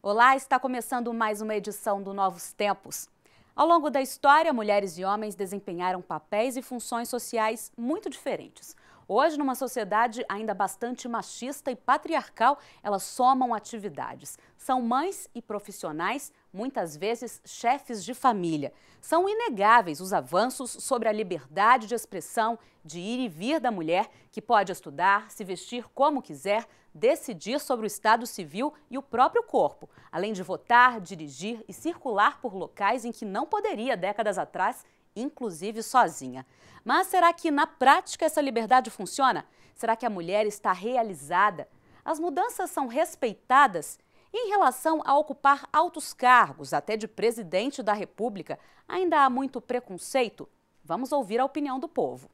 Olá, está começando mais uma edição do Novos Tempos. Ao longo da história, mulheres e homens desempenharam papéis e funções sociais muito diferentes. Hoje, numa sociedade ainda bastante machista e patriarcal, elas somam atividades. São mães e profissionais, muitas vezes chefes de família. São inegáveis os avanços sobre a liberdade de expressão, de ir e vir da mulher, que pode estudar, se vestir como quiser, decidir sobre o estado civil e o próprio corpo, além de votar, dirigir e circular por locais em que não poderia décadas atrás, inclusive sozinha. Mas será que na prática essa liberdade funciona? Será que a mulher está realizada? As mudanças são respeitadas? E em relação a ocupar altos cargos, até de presidente da República, ainda há muito preconceito? Vamos ouvir a opinião do povo.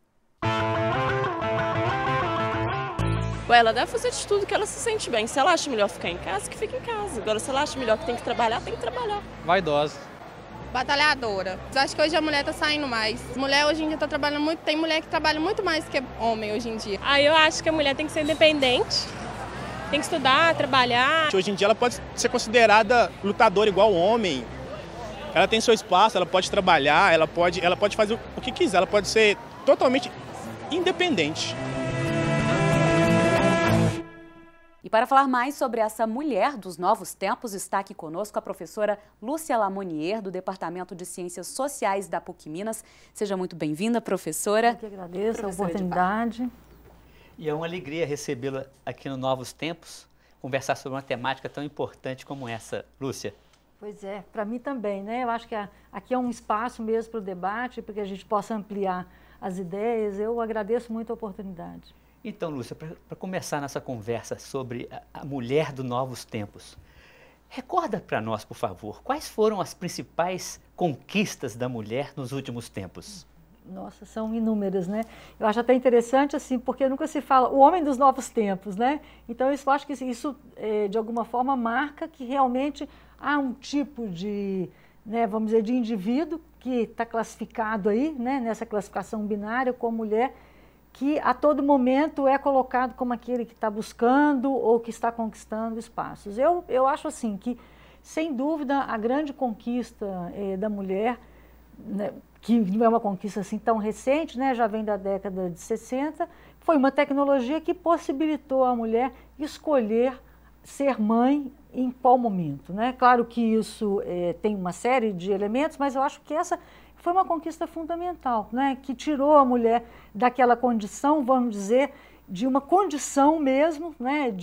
Ela deve fazer de tudo que ela se sente bem. Se ela acha melhor ficar em casa, que fique em casa. Agora, se ela acha melhor que tem que trabalhar, tem que trabalhar. Vaidosa. Batalhadora. Eu acho que hoje a mulher tá saindo mais. Mulher hoje em dia tá trabalhando muito, tem mulher que trabalha muito mais que homem hoje em dia. Eu acho que a mulher tem que ser independente, tem que estudar, trabalhar. Hoje em dia ela pode ser considerada lutadora igual o homem. Ela tem seu espaço, ela pode trabalhar, ela pode fazer o que quiser, ela pode ser totalmente independente. E para falar mais sobre essa mulher dos novos tempos, está aqui conosco a professora Lúcia Lamonier, do Departamento de Ciências Sociais da PUC Minas. Seja muito bem-vinda, professora. Eu que agradeço a oportunidade. E é uma alegria recebê-la aqui no Novos Tempos, conversar sobre uma temática tão importante como essa, Lúcia. Pois é, para mim também, né? Eu acho que aqui é um espaço mesmo para o debate, para que a gente possa ampliar as ideias. Eu agradeço muito a oportunidade. Então, Lúcia, para começar nossa conversa sobre a mulher dos novos tempos, recorda para nós, por favor, quais foram as principais conquistas da mulher nos últimos tempos? Nossa, são inúmeras, né? Eu acho até interessante, assim, porque nunca se fala o homem dos novos tempos, né? Então, eu acho que isso, de alguma forma, marca que realmente há um tipo de, né, vamos dizer, de indivíduo que está classificado aí, né, nessa classificação binária como mulher, que a todo momento é colocado como aquele que está buscando ou que está conquistando espaços. Eu acho assim que, sem dúvida, a grande conquista da mulher, né, que não é uma conquista assim tão recente, né, já vem da década de 60, foi uma tecnologia que possibilitou a mulher escolher ser mãe em qual momento, né? Claro que isso tem uma série de elementos, mas eu acho que essa foi uma conquista fundamental, né, que tirou a mulher daquela condição, vamos dizer, de uma condição mesmo, né,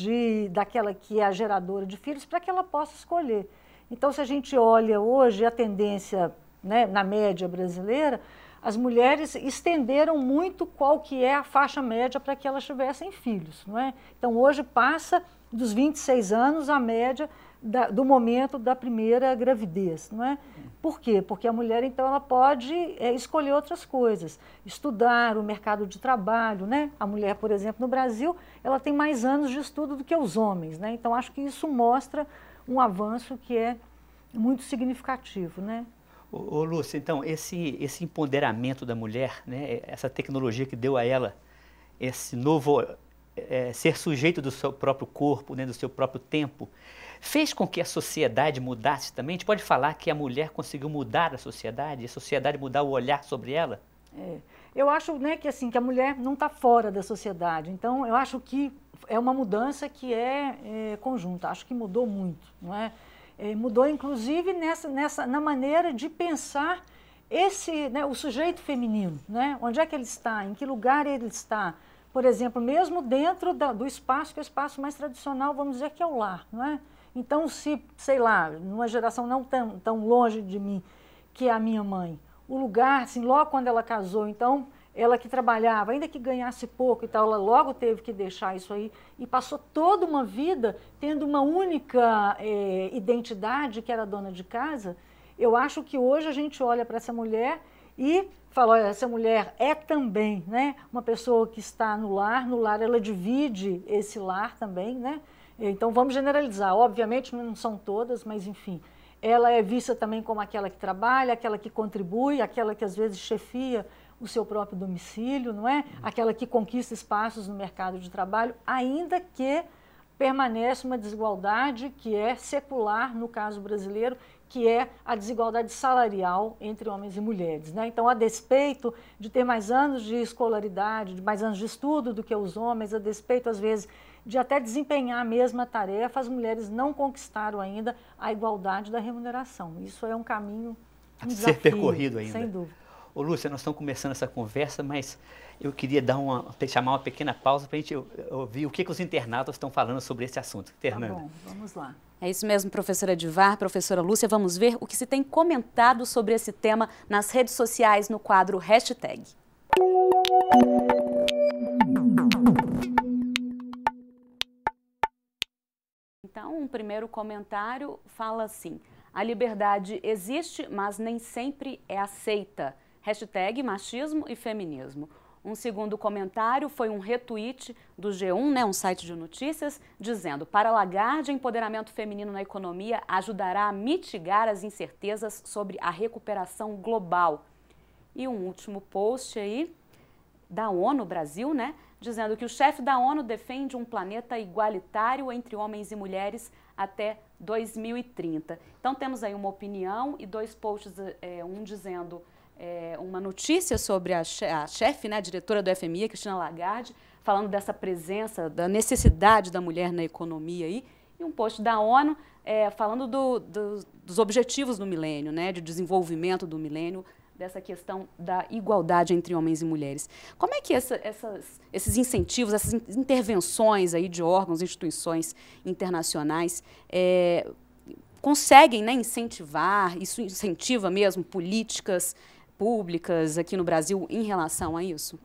daquela que é a geradora de filhos, para que ela possa escolher. Então, se a gente olha hoje a tendência, né, na média brasileira, as mulheres estenderam muito qual que é a faixa média para que elas tivessem filhos, não é? Então, hoje passa dos 26 anos a média do momento da primeira gravidez, não é? Por quê? Porque a mulher, então, ela pode escolher outras coisas, estudar o mercado de trabalho, né? A mulher, por exemplo, no Brasil, ela tem mais anos de estudo do que os homens, né? Então, acho que isso mostra um avanço que é muito significativo, né? Ô Lúcia, então, esse empoderamento da mulher, né, essa tecnologia que deu a ela esse novo ser sujeito do seu próprio corpo, né, do seu próprio tempo, fez com que a sociedade mudasse também? A gente pode falar que a mulher conseguiu mudar a sociedade mudar o olhar sobre ela? Eu acho, né, que, assim, que a mulher não está fora da sociedade, então eu acho que é uma mudança que é conjunta, acho que mudou muito, não é? Mudou inclusive na maneira de pensar né, o sujeito feminino, né? Onde é que ele está, em que lugar ele está, por exemplo, mesmo dentro do espaço, que é o espaço mais tradicional, vamos dizer que é o lar, não é? Então, se, sei lá, numa geração não tão longe de mim, que é a minha mãe, o lugar, assim, logo quando ela casou, então, ela que trabalhava, ainda que ganhasse pouco e tal, ela logo teve que deixar isso aí e passou toda uma vida tendo uma única identidade, que era dona de casa. Eu acho que hoje a gente olha para essa mulher e fala, olha, essa mulher é também, né, uma pessoa que está no lar ela divide esse lar também, né? Então vamos generalizar, obviamente não são todas, mas enfim, ela é vista também como aquela que trabalha, aquela que contribui, aquela que às vezes chefia o seu próprio domicílio, não é? Aquela que conquista espaços no mercado de trabalho, ainda que permanece uma desigualdade que é secular no caso brasileiro, que é a desigualdade salarial entre homens e mulheres, né? Então, a despeito de ter mais anos de escolaridade, de mais anos de estudo do que os homens, a despeito, às vezes, de até desempenhar a mesma tarefa, as mulheres não conquistaram ainda a igualdade da remuneração. Isso é um caminho, um desafio, ser percorrido ainda. Sem dúvida. Ô, Lúcia, nós estamos começando essa conversa, mas eu queria chamar uma pequena pausa para a gente ouvir o que os internautas estão falando sobre esse assunto. Fernanda. Tá bom, vamos lá. É isso mesmo, professora Edivar, professora Lúcia. Vamos ver o que se tem comentado sobre esse tema nas redes sociais no quadro Hashtag. Então, um primeiro comentário fala assim: a liberdade existe, mas nem sempre é aceita. Hashtag machismo e feminismo. Um segundo comentário foi um retweet do G1, né, um site de notícias, dizendo: para Lagarde, empoderamento feminino na economia ajudará a mitigar as incertezas sobre a recuperação global. E um último post aí da ONU Brasil, né, dizendo que o chefe da ONU defende um planeta igualitário entre homens e mulheres até 2030. Então temos aí uma opinião e dois posts, um dizendo uma notícia sobre a chefe, né, a diretora do FMI, Christine Lagarde, falando dessa presença, da necessidade da mulher na economia aí, e um post da ONU falando dos objetivos do milênio, né, de desenvolvimento do milênio, dessa questão da igualdade entre homens e mulheres. Como é que esses incentivos, essas intervenções aí de órgãos, instituições internacionais conseguem, né, incentivar, isso incentiva mesmo políticas públicas aqui no Brasil em relação a isso?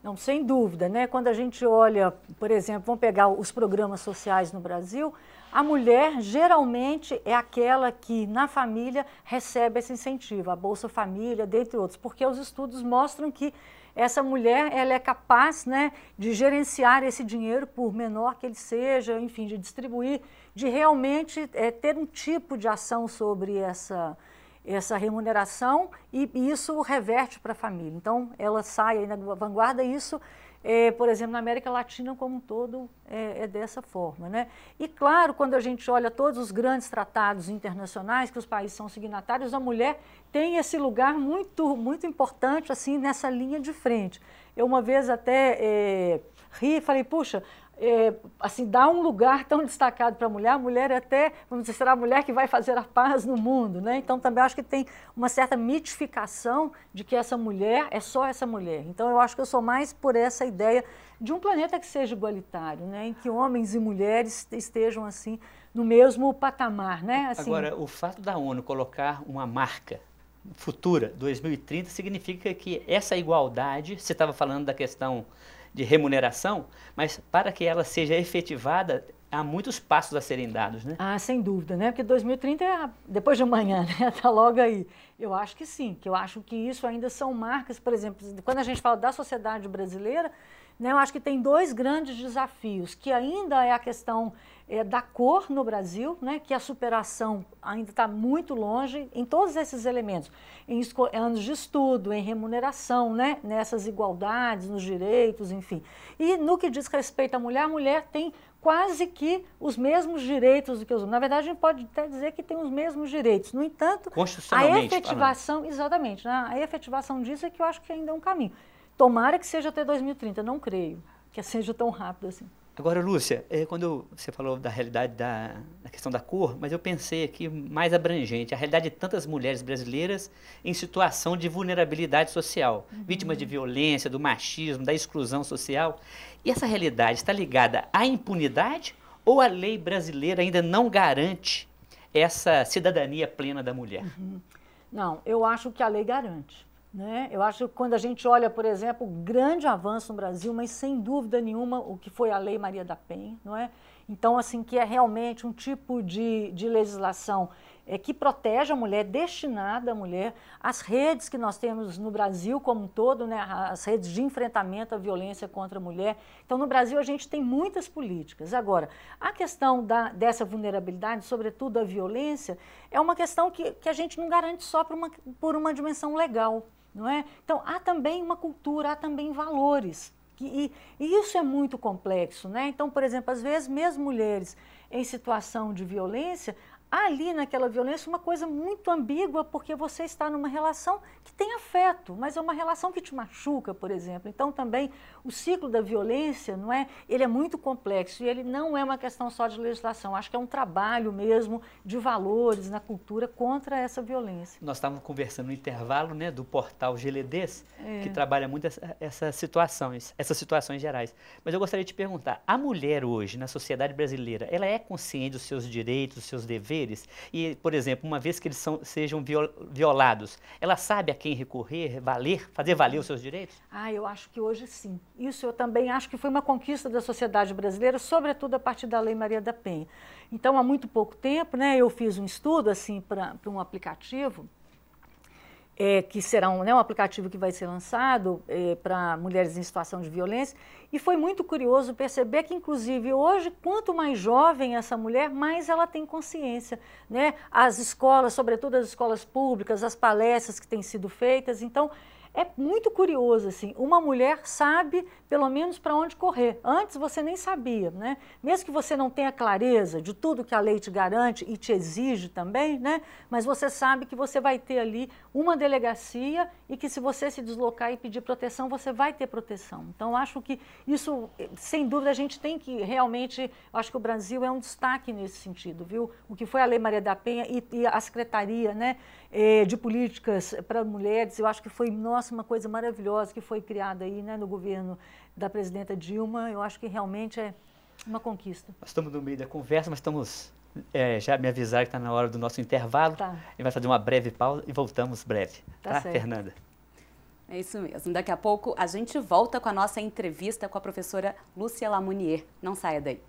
Não, sem dúvida, né? Quando a gente olha, por exemplo, vamos pegar os programas sociais no Brasil, a mulher geralmente é aquela que na família recebe esse incentivo, a Bolsa Família, dentre outros, porque os estudos mostram que essa mulher ela é capaz, né, de gerenciar esse dinheiro, por menor que ele seja, enfim, de distribuir, de realmente ter um tipo de ação sobre essa remuneração e isso reverte para a família. Então, ela sai aí na vanguarda e isso, por exemplo, na América Latina como um todo, é dessa forma, né? E, claro, quando a gente olha todos os grandes tratados internacionais que os países são signatários, a mulher tem esse lugar muito, muito importante, assim, nessa linha de frente. Eu uma vez até ri e falei, puxa, assim, dá um lugar tão destacado para a mulher é até, vamos dizer, será a mulher que vai fazer a paz no mundo, né? Então também acho que tem uma certa mitificação de que essa mulher é só essa mulher. Então eu acho que eu sou mais por essa ideia de um planeta que seja igualitário, né? Em que homens e mulheres estejam assim no mesmo patamar, né? Assim, agora, o fato da ONU colocar uma marca futura, 2030, significa que essa igualdade, você estava falando da questão de remuneração, mas para que ela seja efetivada, há muitos passos a serem dados, né? Ah, sem dúvida, né? Porque 2030 é depois de amanhã, né? Está logo aí. Eu acho que sim, que eu acho que isso ainda são marcas, por exemplo, quando a gente fala da sociedade brasileira, né, eu acho que tem dois grandes desafios, que ainda é a questão da cor no Brasil, né, que a superação ainda está muito longe em todos esses elementos, em anos de estudo, em remuneração, né, nessas igualdades, nos direitos, enfim. E no que diz respeito à mulher, a mulher tem quase que os mesmos direitos do que os homens. Na verdade, a gente pode até dizer que tem os mesmos direitos. No entanto, a efetivação, falando. Exatamente, né, a efetivação disso é que eu acho que ainda é um caminho. Tomara que seja até 2030, não creio que seja tão rápido assim. Agora, Lúcia, quando você falou da realidade da questão da cor, mas eu pensei aqui mais abrangente, a realidade de tantas mulheres brasileiras em situação de vulnerabilidade social, vítimas de violência, do machismo, da exclusão social. E essa realidade está ligada à impunidade ou a lei brasileira ainda não garante essa cidadania plena da mulher? Não, eu acho que a lei garante. Né? Eu acho que quando a gente olha, por exemplo, o grande avanço no Brasil, mas sem dúvida nenhuma o que foi a Lei Maria da Penha, não é? Então, assim, que é realmente um tipo de legislação que protege a mulher, destinada à mulher, as redes que nós temos no Brasil como um todo, né, as redes de enfrentamento à violência contra a mulher. Então, no Brasil, a gente tem muitas políticas. Agora, a questão dessa vulnerabilidade, sobretudo a violência, é uma questão que a gente não garante só por uma dimensão legal, não é? Então, há também uma cultura, há também valores. E isso é muito complexo, né? Então, por exemplo, às vezes, mesmo mulheres em situação de violência, há ali naquela violência uma coisa muito ambígua, porque você está numa relação que tem afeto, mas é uma relação que te machuca, por exemplo. Então, também, o ciclo da violência, não é? Ele é muito complexo e ele não é uma questão só de legislação. Acho que é um trabalho mesmo de valores na cultura contra essa violência. Nós estávamos conversando no intervalo, né, do portal GLDs, que trabalha muito essas situações gerais. Mas eu gostaria de te perguntar, a mulher hoje, na sociedade brasileira, ela é consciente dos seus direitos, dos seus deveres? E, por exemplo, uma vez que eles sejam violados, ela sabe a quem recorrer, fazer valer os seus direitos? Eu acho que hoje sim. Isso eu também acho que foi uma conquista da sociedade brasileira, sobretudo a partir da Lei Maria da Penha. Então, há muito pouco tempo, né, eu fiz um estudo assim, para um aplicativo, que será um aplicativo que vai ser lançado para mulheres em situação de violência, e foi muito curioso perceber que, inclusive, hoje, quanto mais jovem essa mulher, mais ela tem consciência, né? As escolas, sobretudo as escolas públicas, as palestras que têm sido feitas, então, é muito curioso, assim, uma mulher sabe pelo menos para onde correr. Antes você nem sabia, né? Mesmo que você não tenha clareza de tudo que a lei te garante e te exige também, né? Mas você sabe que você vai ter ali uma delegacia e que se você se deslocar e pedir proteção, você vai ter proteção. Então, acho que isso, sem dúvida, a gente tem que realmente, acho que o Brasil é um destaque nesse sentido, viu? O que foi a Lei Maria da Penha e a Secretaria, né, de Políticas para Mulheres, eu acho que foi, nossa, uma coisa maravilhosa que foi criada aí, né, no governo da presidenta Dilma. Eu acho que realmente é uma conquista. Nós estamos no meio da conversa, mas estamos, já me avisaram que está na hora do nosso intervalo. Tá. A gente vai fazer uma breve pausa e voltamos breve. Tá, Fernanda? É isso mesmo. Daqui a pouco a gente volta com a nossa entrevista com a professora Lúcia Lamounier. Não saia daí.